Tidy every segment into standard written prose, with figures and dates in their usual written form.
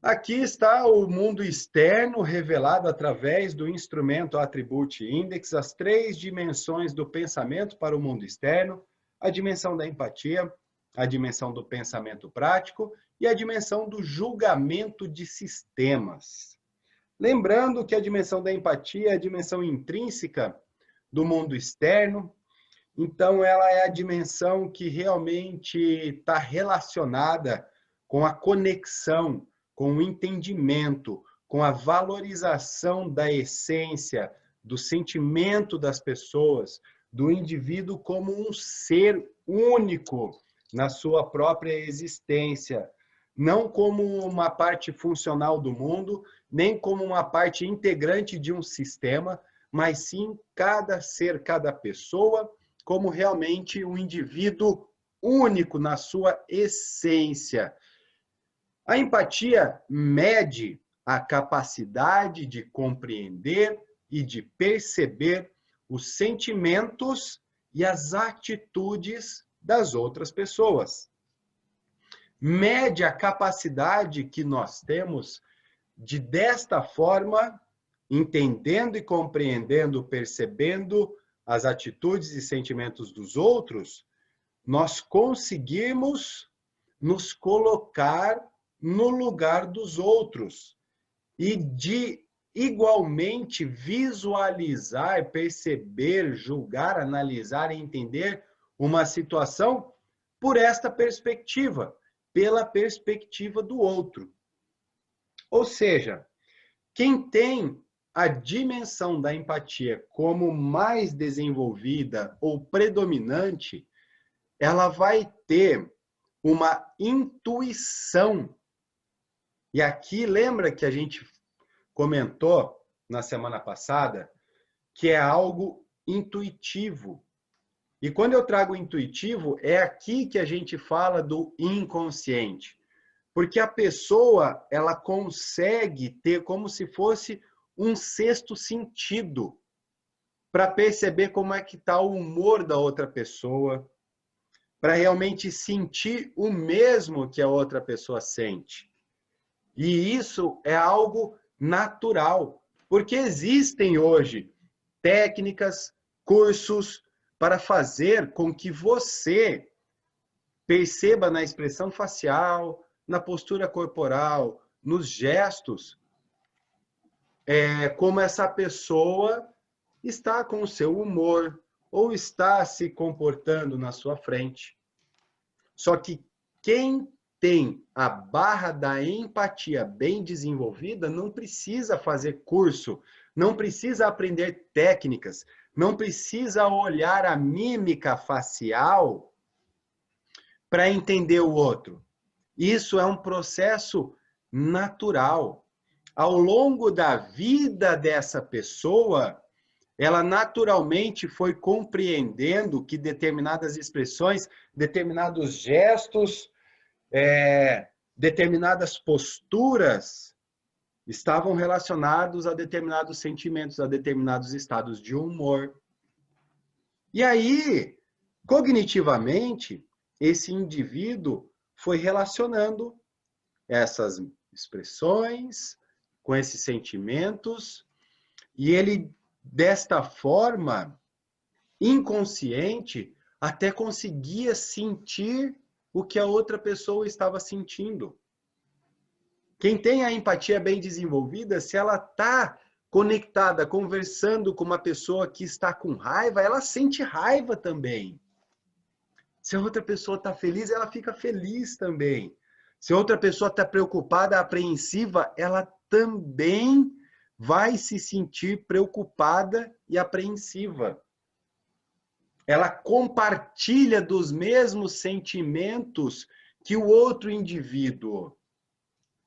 Aqui está o mundo externo revelado através do instrumento Attribute Index, as três dimensões do pensamento para o mundo externo, a dimensão da empatia, a dimensão do pensamento prático e a dimensão do julgamento de sistemas. Lembrando que a dimensão da empatia é a dimensão intrínseca do mundo externo, então ela é a dimensão que realmente está relacionada com a conexão, com o entendimento, com a valorização da essência, do sentimento das pessoas, do indivíduo como um ser único na sua própria existência, não como uma parte funcional do mundo, nem como uma parte integrante de um sistema, mas sim cada ser, cada pessoa, como realmente um indivíduo único na sua essência. A empatia mede a capacidade de compreender e de perceber os sentimentos e as atitudes das outras pessoas. Mede a capacidade que nós temos de, desta forma, entendendo e compreendendo, percebendo as atitudes e sentimentos dos outros, nós conseguirmos nos colocar no lugar dos outros e de igualmente visualizar, perceber, julgar, analisar e entender uma situação por esta perspectiva, pela perspectiva do outro. Ou seja, quem tem a dimensão da empatia como mais desenvolvida ou predominante, ela vai ter uma intuição. E aqui, lembra que a gente comentou na semana passada que é algo intuitivo. E quando eu trago intuitivo, é aqui que a gente fala do inconsciente. Porque a pessoa, ela consegue ter como se fosse um sexto sentido para perceber como é que está o humor da outra pessoa, para realmente sentir o mesmo que a outra pessoa sente. E isso é algo natural, porque existem hoje técnicas, cursos para fazer com que você perceba na expressão facial, na postura corporal, nos gestos, como essa pessoa está com o seu humor ou está se comportando na sua frente. Só que quem tem a barra da empatia bem desenvolvida não precisa fazer curso, não precisa aprender técnicas, não precisa olhar a mímica facial para entender o outro. Isso é um processo natural. Ao longo da vida dessa pessoa, ela naturalmente foi compreendendo que determinadas expressões, determinados gestos, determinadas posturas estavam relacionados a determinados sentimentos, a determinados estados de humor. E aí, cognitivamente, esse indivíduo foi relacionando essas expressões com esses sentimentos e ele, desta forma, inconsciente, até conseguia sentir o que a outra pessoa estava sentindo. Quem tem a empatia bem desenvolvida, se ela está conectada, conversando com uma pessoa que está com raiva, ela sente raiva também. Se a outra pessoa está feliz, ela fica feliz também. Se a outra pessoa está preocupada, apreensiva, ela também vai se sentir preocupada e apreensiva. Ela compartilha dos mesmos sentimentos que o outro indivíduo.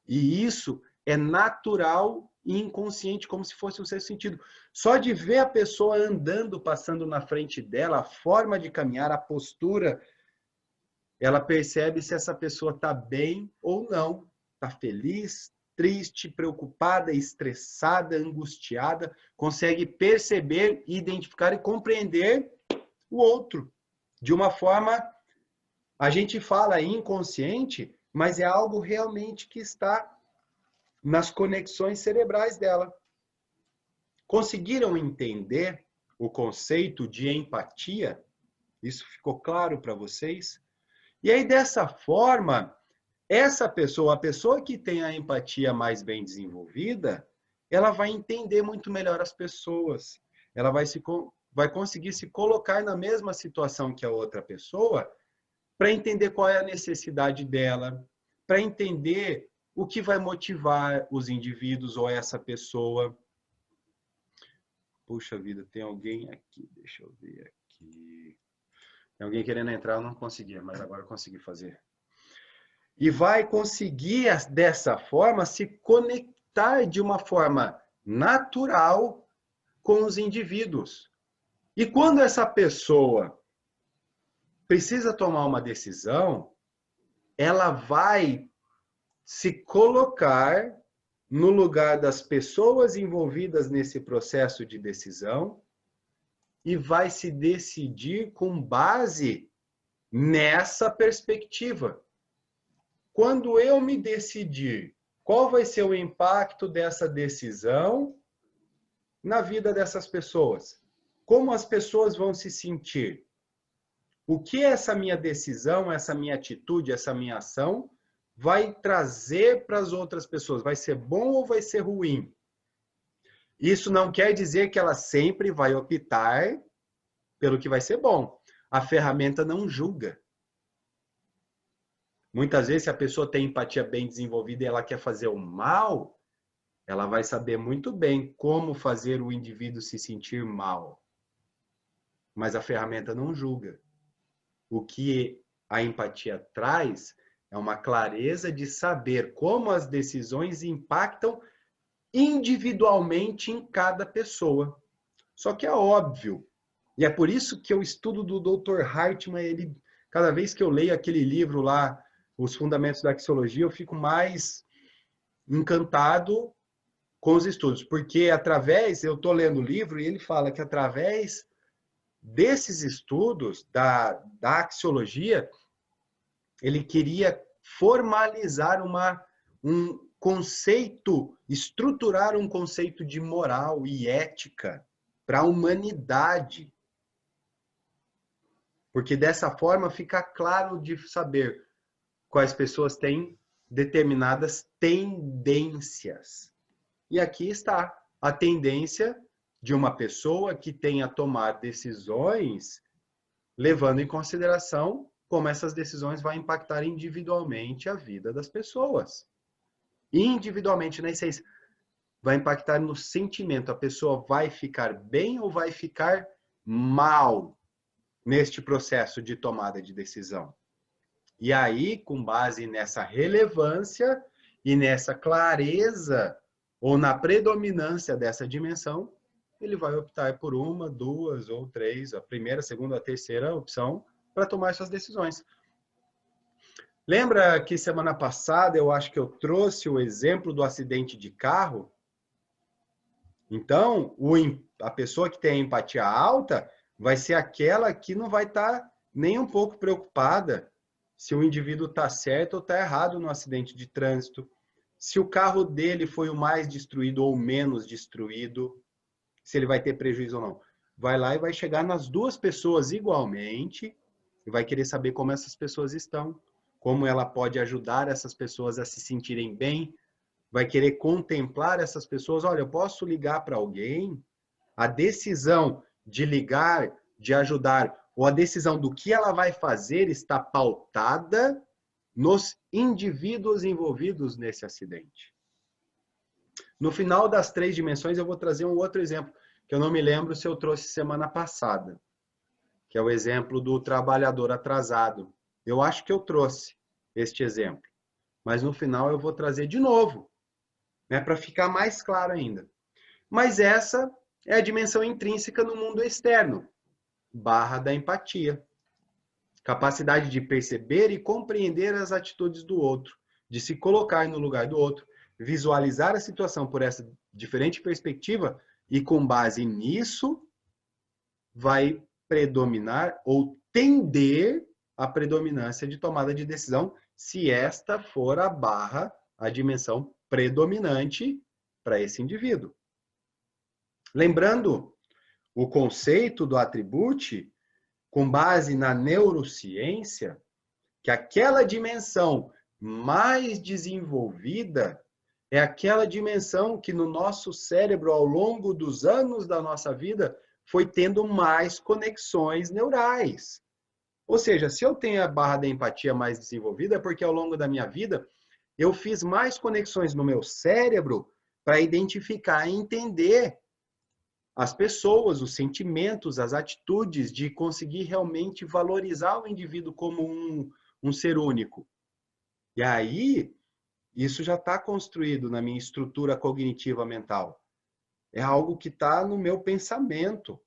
E isso é natural e inconsciente, como se fosse o seu sentido. Só de ver a pessoa andando, passando na frente dela, a forma de caminhar, a postura, ela percebe se essa pessoa está bem ou não. Está feliz, triste, preocupada, estressada, angustiada, consegue perceber, identificar e compreender o outro. De uma forma, a gente fala inconsciente, mas é algo realmente que está nas conexões cerebrais dela. Conseguiram entender o conceito de empatia? Isso ficou claro para vocês? E aí, dessa forma, essa pessoa, a pessoa que tem a empatia mais bem desenvolvida, ela vai entender muito melhor as pessoas. Ela vai conseguir se colocar na mesma situação que a outra pessoa para entender qual é a necessidade dela, para entender o que vai motivar os indivíduos ou essa pessoa. Puxa vida, tem alguém aqui, deixa eu ver aqui. Tem alguém querendo entrar, eu não conseguia, mas agora eu consegui fazer. E vai conseguir, dessa forma, se conectar de uma forma natural com os indivíduos. E quando essa pessoa precisa tomar uma decisão, ela vai se colocar no lugar das pessoas envolvidas nesse processo de decisão e vai se decidir com base nessa perspectiva. Quando eu me decidir qual vai ser o impacto dessa decisão na vida dessas pessoas, como as pessoas vão se sentir, o que essa minha decisão, essa minha atitude, essa minha ação vai trazer para as outras pessoas, vai ser bom ou vai ser ruim? Isso não quer dizer que ela sempre vai optar pelo que vai ser bom. A ferramenta não julga. Muitas vezes, se a pessoa tem empatia bem desenvolvida e ela quer fazer o mal, ela vai saber muito bem como fazer o indivíduo se sentir mal. Mas a ferramenta não julga. O que a empatia traz é uma clareza de saber como as decisões impactam individualmente em cada pessoa. Só que é óbvio, e é por isso que o estudo do Dr. Hartmann, cada vez que eu leio aquele livro lá, Os Fundamentos da Axiologia, eu fico mais encantado com os estudos, porque eu estou lendo o livro e ele fala que através desses estudos da axiologia, ele queria formalizar um conceito, estruturar um conceito de moral e ética para a humanidade. Porque dessa forma fica claro de saber quais pessoas têm determinadas tendências. E aqui está a tendência de uma pessoa que tem a tomar decisões levando em consideração como essas decisões vão impactar individualmente a vida das pessoas. Individualmente, na essência, vai impactar no sentimento. A pessoa vai ficar bem ou vai ficar mal neste processo de tomada de decisão. E aí, com base nessa relevância e nessa clareza ou na predominância dessa dimensão, ele vai optar por uma, duas ou três, a primeira, a segunda, a terceira opção para tomar suas decisões. Lembra que semana passada eu acho que eu trouxe o exemplo do acidente de carro? Então, a pessoa que tem empatia alta vai ser aquela que não vai estar nem um pouco preocupada se o indivíduo está certo ou está errado no acidente de trânsito, se o carro dele foi o mais destruído ou menos destruído, se ele vai ter prejuízo ou não. Vai lá e vai chegar nas duas pessoas igualmente e vai querer saber como essas pessoas estão, como ela pode ajudar essas pessoas a se sentirem bem, vai querer contemplar essas pessoas. Olha, eu posso ligar para alguém, a decisão de ligar, de ajudar, ou a decisão do que ela vai fazer está pautada nos indivíduos envolvidos nesse acidente. No final das 3 dimensões, eu vou trazer um outro exemplo, que eu não me lembro se eu trouxe semana passada, que é o exemplo do trabalhador atrasado. Eu acho que eu trouxe este exemplo, mas no final eu vou trazer de novo, né, para ficar mais claro ainda. Mas essa é a dimensão intrínseca no mundo externo, barra da empatia. Capacidade de perceber e compreender as atitudes do outro, de se colocar no lugar do outro, visualizar a situação por essa diferente perspectiva e, com base nisso, vai predominar ou tender a predominância de tomada de decisão, se esta for a dimensão predominante para esse indivíduo. Lembrando o conceito do atribute, com base na neurociência, que aquela dimensão mais desenvolvida é aquela dimensão que no nosso cérebro, ao longo dos anos da nossa vida, foi tendo mais conexões neurais. Ou seja, se eu tenho a barra da empatia mais desenvolvida, é porque ao longo da minha vida eu fiz mais conexões no meu cérebro para identificar e entender as pessoas, os sentimentos, as atitudes, de conseguir realmente valorizar o indivíduo como um ser único. E aí, isso já está construído na minha estrutura cognitiva mental. É algo que está no meu pensamento.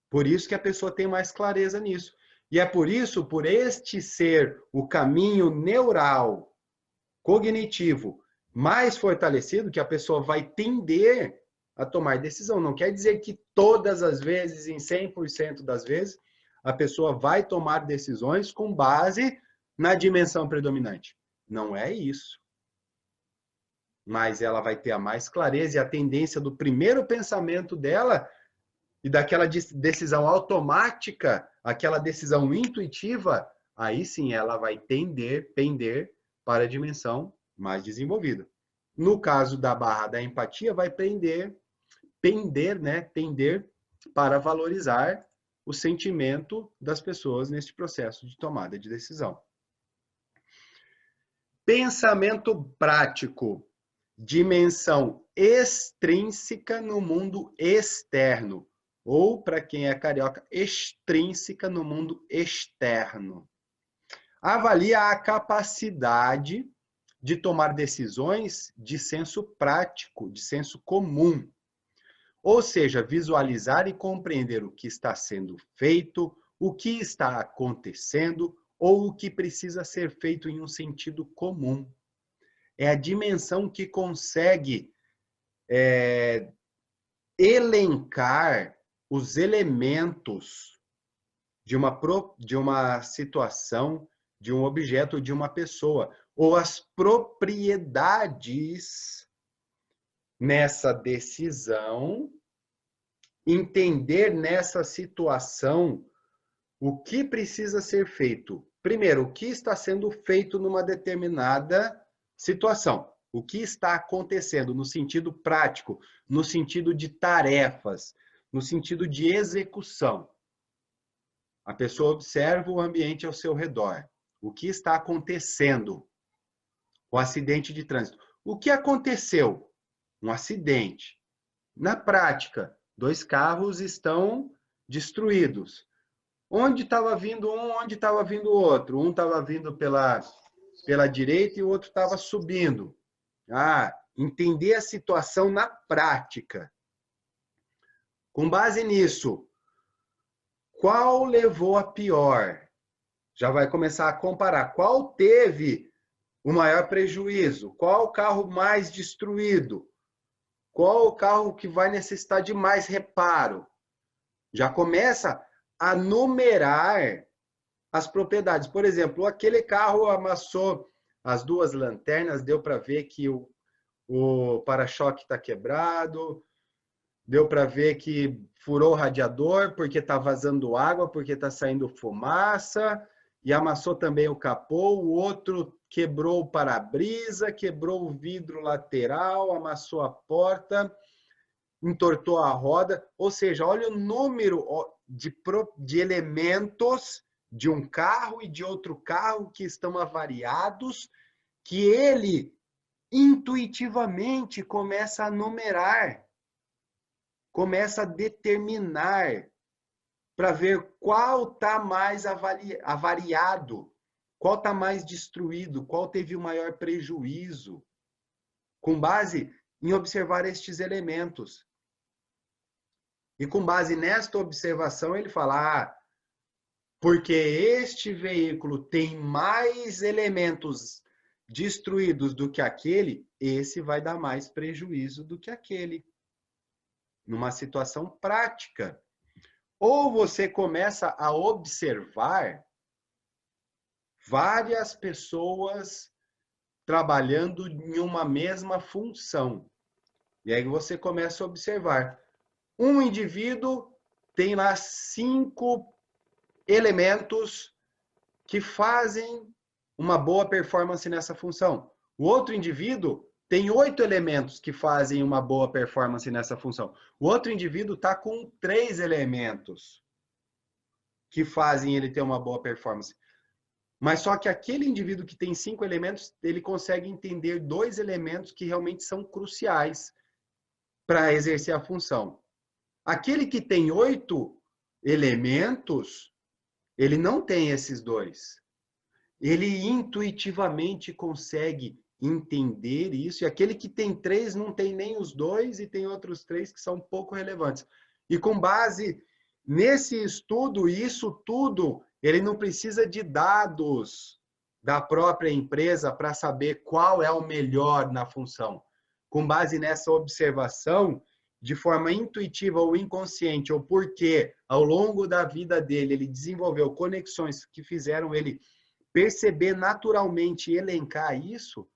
Por isso que a pessoa tem mais clareza nisso. E é por isso, por este ser o caminho neural, cognitivo, mais fortalecido, que a pessoa vai tender a tomar decisão. Não quer dizer que todas as vezes, em 100% das vezes, a pessoa vai tomar decisões com base na dimensão predominante. Não é isso. Mas ela vai ter a mais clareza e a tendência do primeiro pensamento dela e daquela decisão automática, aquela decisão intuitiva, aí sim ela vai pender para a dimensão mais desenvolvida. No caso da barra da empatia, vai tender para valorizar o sentimento das pessoas neste processo de tomada de decisão. Pensamento prático, dimensão extrínseca no mundo externo, ou, para quem é carioca, extrínseca no mundo externo. Avalia a capacidade de tomar decisões de senso prático, de senso comum. Ou seja, visualizar e compreender o que está sendo feito, o que está acontecendo ou o que precisa ser feito em um sentido comum. É a dimensão que consegue elencar os elementos de uma situação, de um objeto, de uma pessoa, ou as propriedades nessa decisão, entender nessa situação o que precisa ser feito. Primeiro, o que está sendo feito numa determinada situação. O que está acontecendo no sentido prático, no sentido de tarefas, no sentido de execução. A pessoa observa o ambiente ao seu redor. O que está acontecendo? O acidente de trânsito. O que aconteceu? Um acidente. Na prática, 2 carros estão destruídos. Onde estava vindo um, onde estava vindo o outro? Um estava vindo pela direita e o outro estava subindo. Entender a situação na prática. Com base nisso, qual levou a pior? Já vai começar a comparar. Qual teve o maior prejuízo? Qual o carro mais destruído? Qual o carro que vai necessitar de mais reparo? Já começa a numerar as propriedades. Por exemplo, aquele carro amassou as 2 lanternas, deu para ver que o para-choque está quebrado, deu para ver que furou o radiador porque está vazando água, porque está saindo fumaça, e amassou também o capô. O outro quebrou o para-brisa, quebrou o vidro lateral, amassou a porta, entortou a roda. Ou seja, olha o número de elementos de um carro e de outro carro que estão avariados, que ele intuitivamente começa a numerar, começa a determinar para ver qual está mais avariado, qual está mais destruído, qual teve o maior prejuízo, com base em observar estes elementos. E com base nesta observação, ele fala, porque este veículo tem mais elementos destruídos do que aquele, esse vai dar mais prejuízo do que aquele. Numa situação prática. Ou você começa a observar várias pessoas trabalhando em uma mesma função. E aí você começa a observar. Um indivíduo tem lá 5 elementos que fazem uma boa performance nessa função. O outro indivíduo tem 8 elementos que fazem uma boa performance nessa função. O outro indivíduo está com 3 elementos que fazem ele ter uma boa performance. Mas só que aquele indivíduo que tem 5 elementos, ele consegue entender 2 elementos que realmente são cruciais para exercer a função. Aquele que tem 8 elementos, ele não tem esses 2. Ele intuitivamente consegue entender isso, e aquele que tem 3 não tem nem os 2 e tem outros 3 que são pouco relevantes. E com base nesse estudo, isso tudo, ele não precisa de dados da própria empresa para saber qual é o melhor na função. Com base nessa observação, de forma intuitiva ou inconsciente, ou porque ao longo da vida dele ele desenvolveu conexões que fizeram ele perceber naturalmente e elencar isso,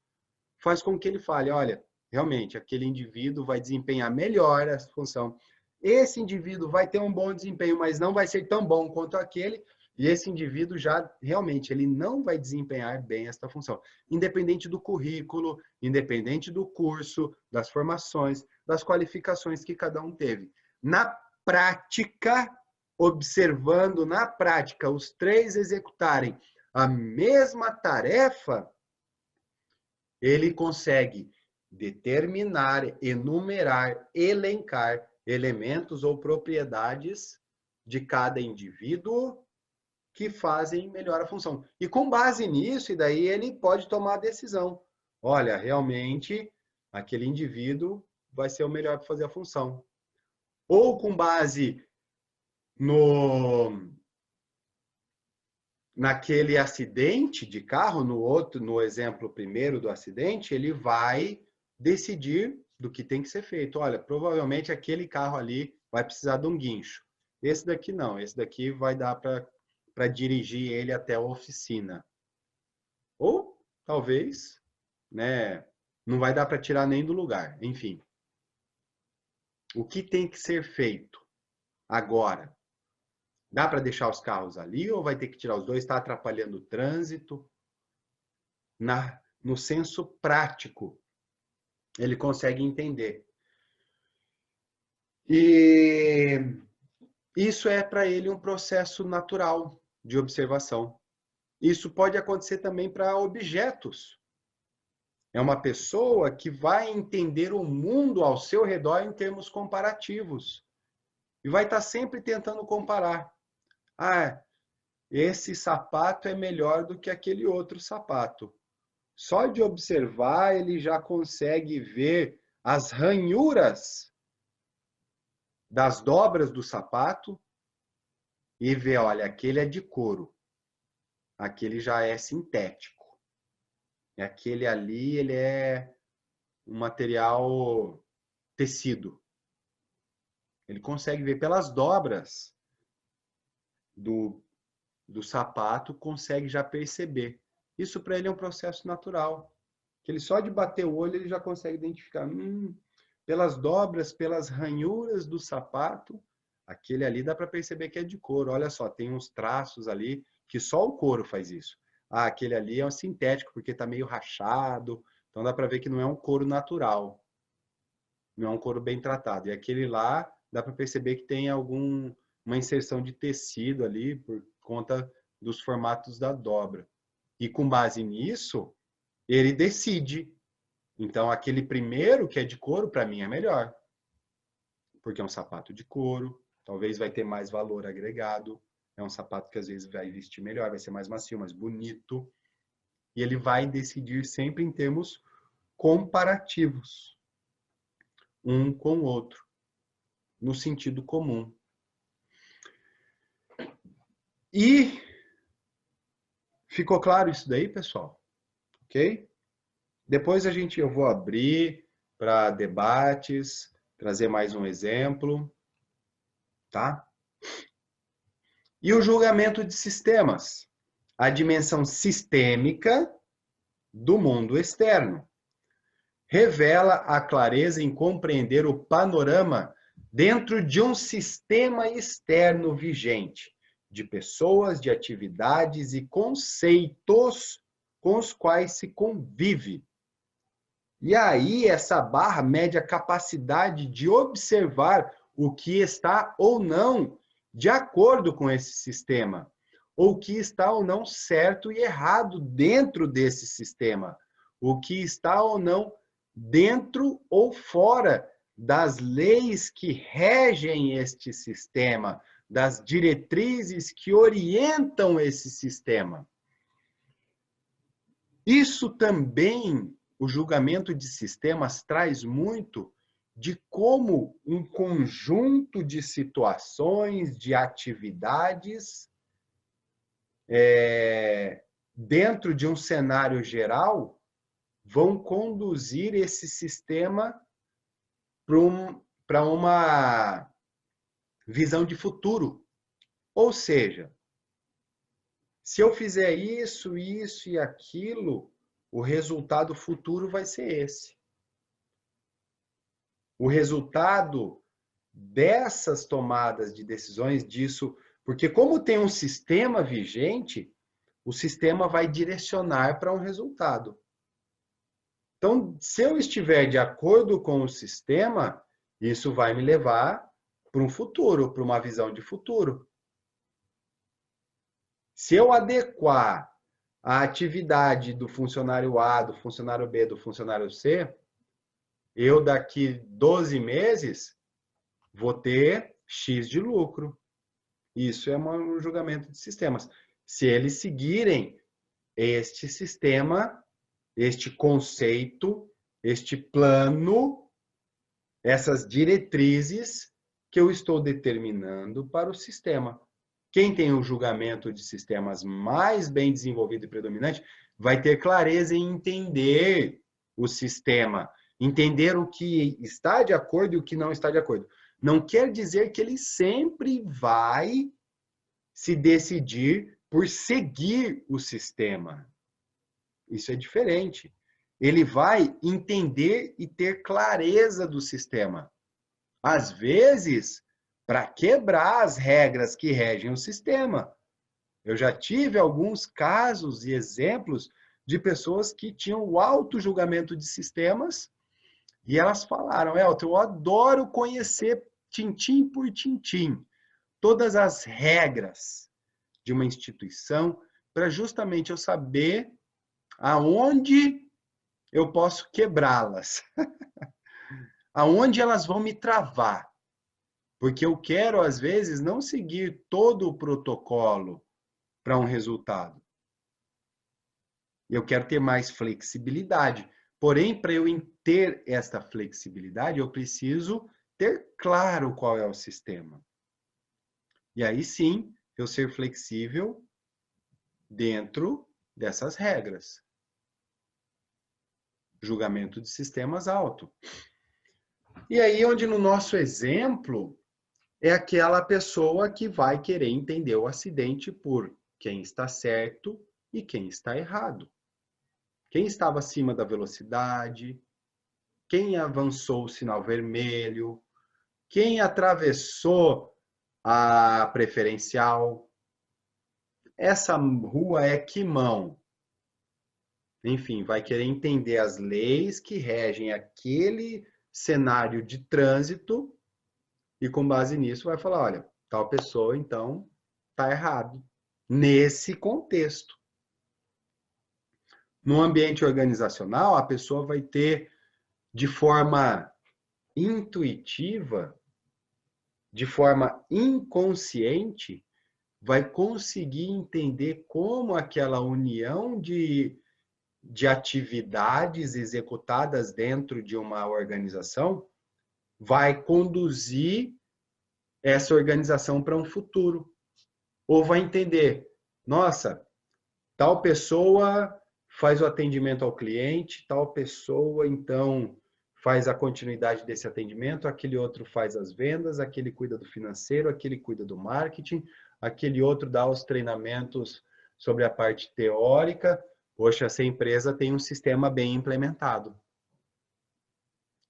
faz com que ele fale, olha, realmente, aquele indivíduo vai desempenhar melhor a função. Esse indivíduo vai ter um bom desempenho, mas não vai ser tão bom quanto aquele, e esse indivíduo já, realmente, ele não vai desempenhar bem esta função. Independente do currículo, independente do curso, das formações, das qualificações que cada um teve. Na prática, observando na prática os 3 executarem a mesma tarefa, ele consegue determinar, enumerar, elencar elementos ou propriedades de cada indivíduo que fazem melhor a função. E com base nisso, e daí ele pode tomar a decisão. Olha, realmente, aquele indivíduo vai ser o melhor para fazer a função. Ou com base naquele acidente de carro, no exemplo primeiro do acidente, ele vai decidir do que tem que ser feito. Olha, provavelmente aquele carro ali vai precisar de um guincho. Esse daqui não, esse daqui vai dar para dirigir ele até a oficina. Ou talvez, né, não vai dar para tirar nem do lugar. Enfim, o que tem que ser feito agora? Dá para deixar os carros ali ou vai ter que tirar os dois? Está atrapalhando o trânsito? No senso prático, ele consegue entender. E isso é para ele um processo natural de observação. Isso pode acontecer também para objetos. É uma pessoa que vai entender o mundo ao seu redor em termos comparativos. E vai estar sempre tentando comparar. Ah, esse sapato é melhor do que aquele outro sapato. Só de observar, ele já consegue ver as ranhuras das dobras do sapato e ver, olha, aquele é de couro, aquele já é sintético. E aquele ali, ele é um material tecido. Ele consegue ver pelas dobras do sapato, consegue já perceber. Isso para ele é um processo natural. Que ele só de bater o olho, ele já consegue identificar. Pelas dobras, pelas ranhuras do sapato, aquele ali dá para perceber que é de couro. Olha só, tem uns traços ali que só o couro faz isso. Ah, aquele ali é um sintético, porque está meio rachado. Então dá para ver que não é um couro natural. Não é um couro bem tratado. E aquele lá, dá para perceber que tem uma inserção de tecido ali, por conta dos formatos da dobra. E com base nisso, ele decide. Então, aquele primeiro que é de couro, para mim, é melhor. Porque é um sapato de couro, talvez vai ter mais valor agregado. É um sapato que às vezes vai vestir melhor, vai ser mais macio, mais bonito. E ele vai decidir sempre em termos comparativos, um com o outro, no sentido comum. E ficou claro isso daí, pessoal? Ok? Depois eu vou abrir para debates, trazer mais um exemplo, tá? E o julgamento de sistemas. A dimensão sistêmica do mundo externo. Revela a clareza em compreender o panorama dentro de um sistema externo vigente, de pessoas, de atividades e conceitos com os quais se convive. E aí, essa barra mede a capacidade de observar o que está ou não de acordo com esse sistema, ou o que está ou não certo e errado dentro desse sistema, o que está ou não dentro ou fora das leis que regem este sistema, das diretrizes que orientam esse sistema. Isso também, o julgamento de sistemas traz muito de como um conjunto de situações, de atividades, dentro de um cenário geral, vão conduzir esse sistema para uma visão de futuro. Ou seja, se eu fizer isso, isso e aquilo, o resultado futuro vai ser esse. O resultado dessas tomadas de decisões, disso, porque como tem um sistema vigente, o sistema vai direcionar para um resultado. Então, se eu estiver de acordo com o sistema, isso vai me levar para um futuro, para uma visão de futuro. Se eu adequar a atividade do funcionário A, do funcionário B, do funcionário C, eu daqui 12 meses vou ter X de lucro. Isso é um julgamento de sistemas. Se eles seguirem este sistema, este conceito, este plano, essas diretrizes que eu estou determinando para o sistema. Quem tem o julgamento de sistemas mais bem desenvolvido e predominante vai ter clareza em entender o sistema, entender o que está de acordo e o que não está de acordo. Não quer dizer que ele sempre vai se decidir por seguir o sistema. Isso é diferente. Ele vai entender e ter clareza do sistema. Às vezes, para quebrar as regras que regem o sistema. Eu já tive alguns casos e exemplos de pessoas que tinham o auto-julgamento de sistemas e elas falaram, Elton, eu adoro conhecer tintim por tintim, todas as regras de uma instituição, para justamente eu saber aonde eu posso quebrá-las, aonde elas vão me travar. Porque eu quero, às vezes, não seguir todo o protocolo para um resultado. Eu quero ter mais flexibilidade. Porém, para eu ter esta flexibilidade, eu preciso ter claro qual é o sistema. E aí sim, eu ser flexível dentro dessas regras. Julgamento de sistemas alto. E aí, onde no nosso exemplo, é aquela pessoa que vai querer entender o acidente por quem está certo e quem está errado. Quem estava acima da velocidade, quem avançou o sinal vermelho, quem atravessou a preferencial. Essa rua é que mão? Enfim, vai querer entender as leis que regem aquele cenário de trânsito e com base nisso vai falar, olha, tal pessoa então está errado nesse contexto. No ambiente organizacional, a pessoa vai ter de forma intuitiva, de forma inconsciente, vai conseguir entender como aquela união de atividades executadas dentro de uma organização vai conduzir essa organização para um futuro. Ou vai entender, nossa, tal pessoa faz o atendimento ao cliente, tal pessoa, então, faz a continuidade desse atendimento, aquele outro faz as vendas, aquele cuida do financeiro, aquele cuida do marketing, aquele outro dá os treinamentos sobre a parte teórica, Poxa, essa empresa tem um sistema bem implementado.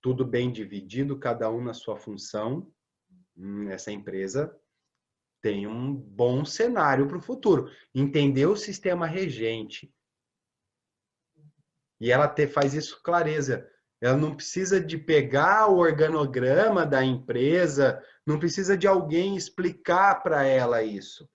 Tudo bem dividido, cada um na sua função. Essa empresa tem um bom cenário para o futuro. Entender o sistema regente. E ela faz isso com clareza. Ela não precisa de pegar o organograma da empresa, não precisa de alguém explicar para ela isso.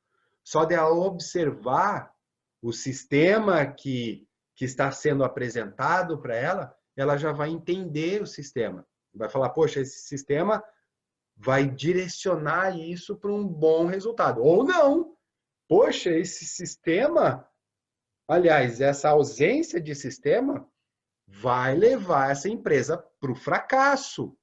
Só de ela observar o sistema que está sendo apresentado para ela, ela já vai entender o sistema. Vai falar, poxa, esse sistema vai direcionar isso para um bom resultado. Ou não. Poxa, esse sistema, aliás, essa ausência de sistema vai levar essa empresa para o fracasso.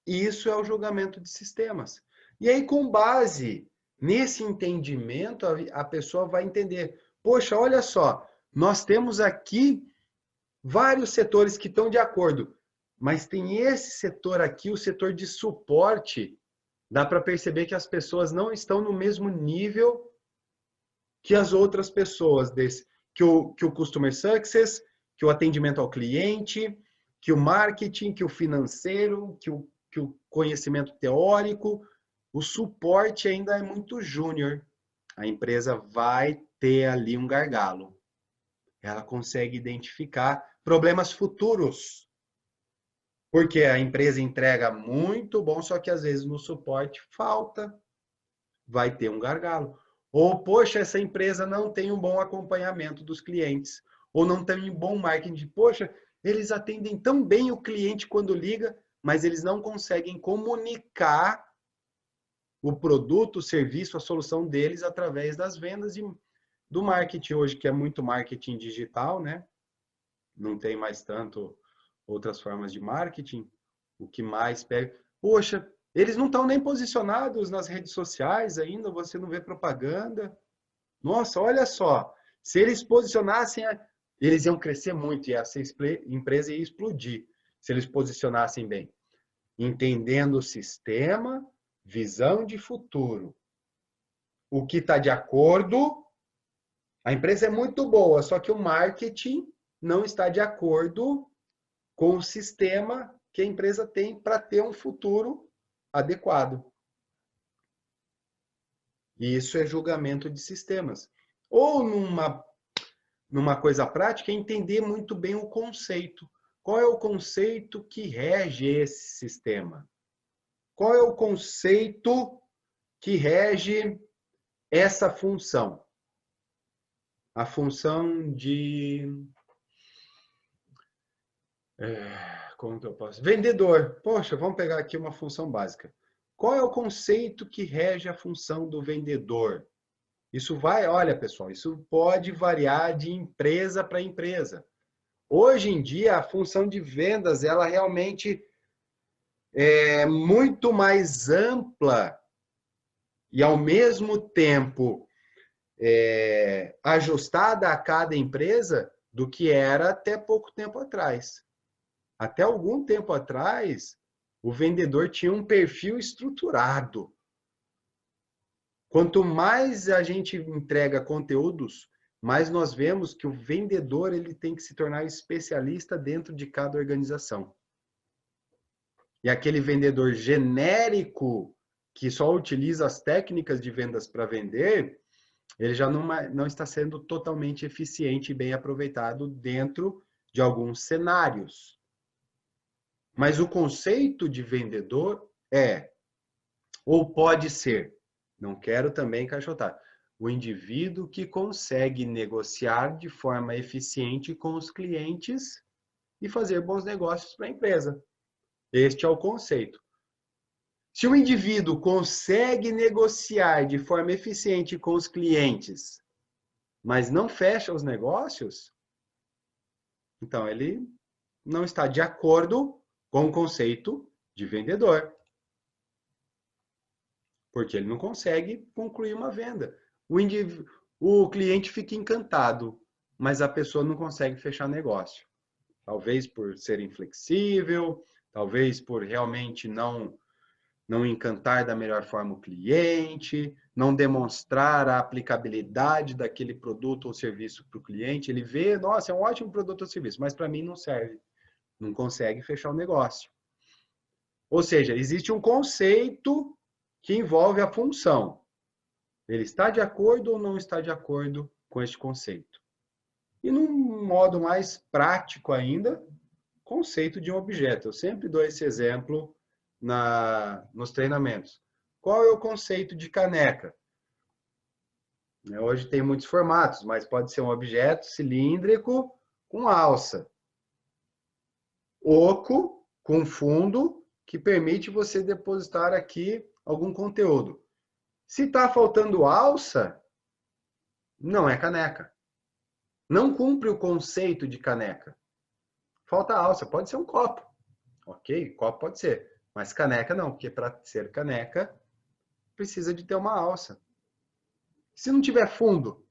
Isso é o julgamento de sistemas. E aí, com base nesse entendimento, a pessoa vai entender, poxa, olha só, nós temos aqui vários setores que estão de acordo, mas tem esse setor aqui, o setor de suporte, dá para perceber que as pessoas não estão no mesmo nível que as outras pessoas, que o Customer Success, que o atendimento ao cliente, que o marketing, que o financeiro, que o conhecimento teórico. O suporte ainda é muito júnior. A empresa vai ter ali um gargalo. Ela consegue identificar problemas futuros. Porque a empresa entrega muito bom, só que às vezes no suporte falta, vai ter um gargalo. Ou, poxa, essa empresa não tem um bom acompanhamento dos clientes. Ou não tem um bom marketing. Poxa, eles atendem tão bem o cliente quando liga, mas eles não conseguem comunicar o produto, o serviço, a solução deles através das vendas do marketing hoje, que é muito marketing digital, né? Não tem mais tanto outras formas de marketing. O que mais pega... Poxa, eles não estão nem posicionados nas redes sociais ainda, você não vê propaganda. Nossa, olha só, se eles posicionassem, eles iam crescer muito e essa empresa ia explodir, se eles posicionassem bem. Entendendo o sistema, visão de futuro. O que está de acordo, a empresa é muito boa, só que o marketing não está de acordo com o sistema que a empresa tem para ter um futuro adequado. E isso é julgamento de sistemas. Ou numa coisa prática, é entender muito bem o conceito. Qual é o conceito que rege esse sistema? Qual é o conceito que rege essa função? A função de... como que eu posso? Vendedor. Poxa, vamos pegar aqui uma função básica. Qual é o conceito que rege a função do vendedor? Isso vai, olha pessoal, isso pode variar de empresa para empresa. Hoje em dia, a função de vendas, ela realmente é muito mais ampla e, ao mesmo tempo, ajustada a cada empresa do que era até pouco tempo atrás. Até algum tempo atrás, o vendedor tinha um perfil estruturado. Quanto mais a gente entrega conteúdos, mais nós vemos que o vendedor ele tem que se tornar especialista dentro de cada organização. E aquele vendedor genérico que só utiliza as técnicas de vendas para vender, ele já não está sendo totalmente eficiente e bem aproveitado dentro de alguns cenários. Mas o conceito de vendedor ou pode ser, não quero também encaixotar, o indivíduo que consegue negociar de forma eficiente com os clientes e fazer bons negócios para a empresa. Este é o conceito. Se o indivíduo consegue negociar de forma eficiente com os clientes, mas não fecha os negócios, então ele não está de acordo com o conceito de vendedor. Porque ele não consegue concluir uma venda. O cliente fica encantado, mas a pessoa não consegue fechar negócio. Talvez por ser inflexível, talvez por realmente não não encantar da melhor forma o cliente, não demonstrar a aplicabilidade daquele produto ou serviço para o cliente. Ele vê, nossa, é um ótimo produto ou serviço, mas para mim não serve. Não consegue fechar o negócio. Ou seja, existe um conceito que envolve a função. Ele está de acordo ou não está de acordo com este conceito? E num modo mais prático ainda, conceito de um objeto. Eu sempre dou esse exemplo nos treinamentos. Qual é o conceito de caneca? Hoje tem muitos formatos, mas pode ser um objeto cilíndrico com alça. Oco, com fundo, que permite você depositar aqui algum conteúdo. Se está faltando alça, não é caneca. Não cumpre o conceito de caneca. Falta alça, pode ser um copo. Ok, copo pode ser. Mas caneca não, porque para ser caneca precisa de ter uma alça. Se não tiver fundo,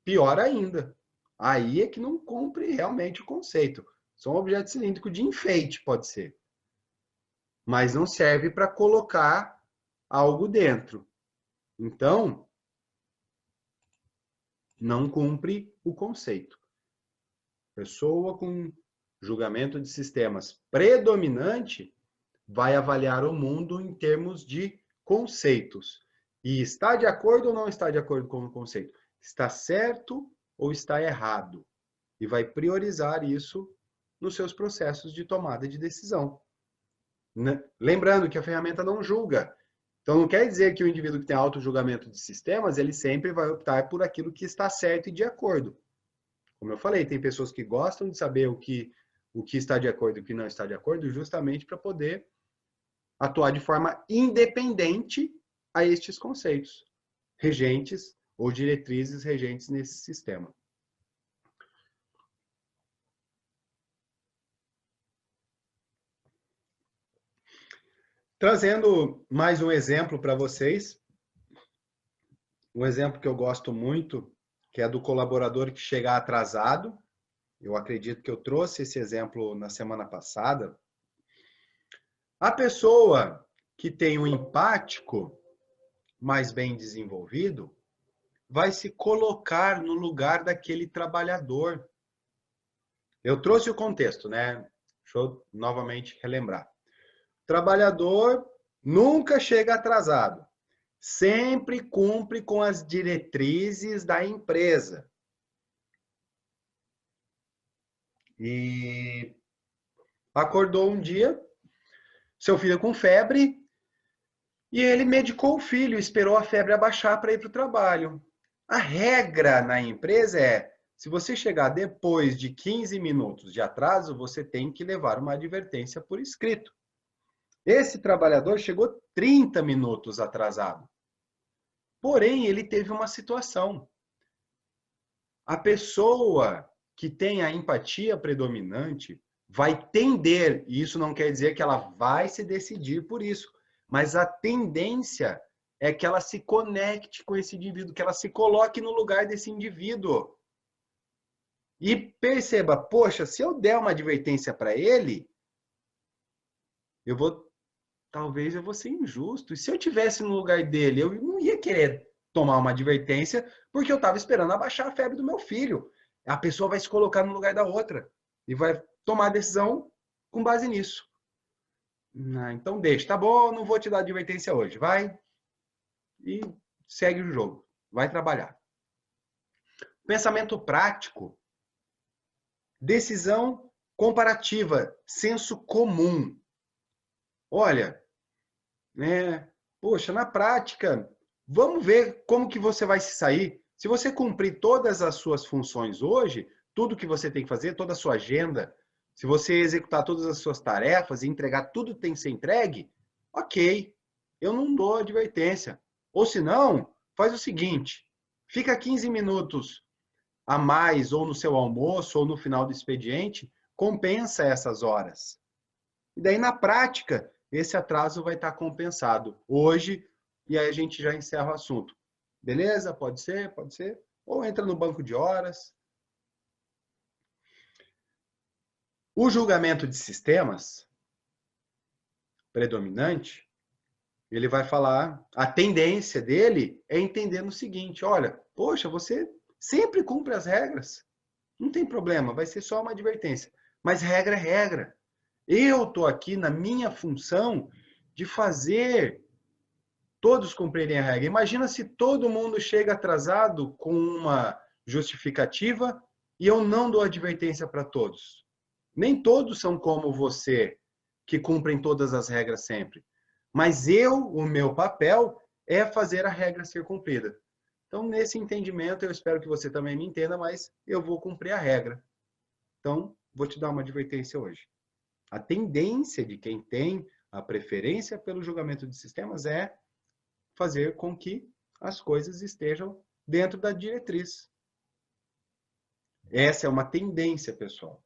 pior ainda. Aí é que não cumpre realmente o conceito. Só um objeto cilíndrico de enfeite, pode ser. Mas não serve para colocar algo dentro. Então, não cumpre o conceito. Pessoa com julgamento de sistemas predominante vai avaliar o mundo em termos de conceitos. E está de acordo ou não está de acordo com o conceito? Está certo ou está errado? E vai priorizar isso nos seus processos de tomada de decisão. Lembrando que a ferramenta não julga. Então, não quer dizer que o indivíduo que tem auto-julgamento de sistemas, ele sempre vai optar por aquilo que está certo e de acordo. Como eu falei, tem pessoas que gostam de saber o que está de acordo e o que não está de acordo, justamente para poder atuar de forma independente a estes conceitos regentes ou diretrizes regentes nesse sistema. Trazendo mais um exemplo para vocês, um exemplo que eu gosto muito, que é do colaborador que chega atrasado. Eu acredito que eu trouxe esse exemplo na semana passada. A pessoa que tem o empático mais bem desenvolvido vai se colocar no lugar daquele trabalhador. Eu trouxe o contexto, né? Deixa eu novamente relembrar. Trabalhador nunca chega atrasado. Sempre cumpre com as diretrizes da empresa. E acordou um dia, seu filho com febre, e ele medicou o filho, esperou a febre abaixar para ir para o trabalho. A regra na empresa é, se você chegar depois de 15 minutos de atraso, você tem que levar uma advertência por escrito. Esse trabalhador chegou 30 minutos atrasado. Porém, ele teve uma situação. A pessoa que tem a empatia predominante vai tender, e isso não quer dizer que ela vai se decidir por isso, mas a tendência é que ela se conecte com esse indivíduo, que ela se coloque no lugar desse indivíduo. E perceba, poxa, se eu der uma advertência para ele, talvez eu vou ser injusto. E se eu tivesse no lugar dele, eu não ia querer tomar uma advertência porque eu estava esperando abaixar a febre do meu filho. A pessoa vai se colocar no lugar da outra e vai tomar a decisão com base nisso. Então deixa, tá bom, não vou te dar advertência hoje. Vai e segue o jogo. Vai trabalhar. Pensamento prático. Decisão comparativa. Senso comum. Olha, né? Poxa, na prática, vamos ver como que você vai se sair. Se você cumprir todas as suas funções hoje, tudo que você tem que fazer, toda a sua agenda, se você executar todas as suas tarefas e entregar tudo que tem que ser entregue, ok, eu não dou advertência. Ou se não, faz o seguinte, fica 15 minutos a mais ou no seu almoço ou no final do expediente, compensa essas horas. E daí, na prática, esse atraso vai estar compensado hoje e aí a gente já encerra o assunto. Beleza? Pode ser, pode ser. Ou entra no banco de horas. O julgamento de sistemas predominante Ele vai falar, a tendência dele é entender no seguinte, olha, poxa, você sempre cumpre as regras. Não tem problema, vai ser só uma advertência. Mas regra é regra. Eu estou aqui na minha função de fazer todos cumprirem a regra. Imagina se todo mundo chega atrasado com uma justificativa e eu não dou advertência para todos. Nem todos são como você, que cumprem todas as regras sempre. Mas o meu papel é fazer a regra ser cumprida. Então, nesse entendimento, eu espero que você também me entenda, mas eu vou cumprir a regra. Então, vou te dar uma advertência hoje. A tendência de quem tem a preferência pelo julgamento de sistemas é fazer com que as coisas estejam dentro da diretriz. Essa é uma tendência, pessoal.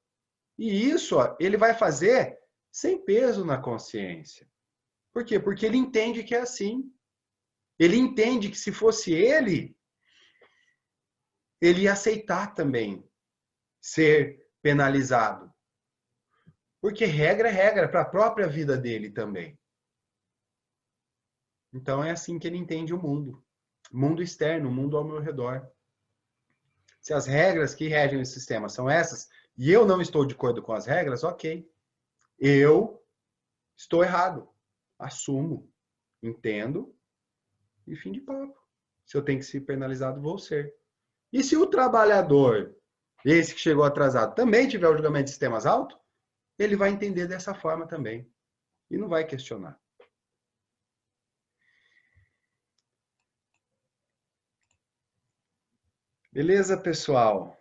E isso ele vai fazer sem peso na consciência. Por quê? Porque ele entende que é assim. Ele entende que se fosse ele ia aceitar também ser penalizado. Porque regra é regra para a própria vida dele também. Então é assim que ele entende o mundo. O mundo externo, o mundo ao meu redor. Se as regras que regem o sistema são essas, e eu não estou de acordo com as regras, ok. Eu estou errado. Assumo, entendo e fim de papo. Se eu tenho que ser penalizado, vou ser. E se o trabalhador, esse que chegou atrasado, também tiver o julgamento de sistemas alto, ele vai entender dessa forma também. E não vai questionar. Beleza, pessoal?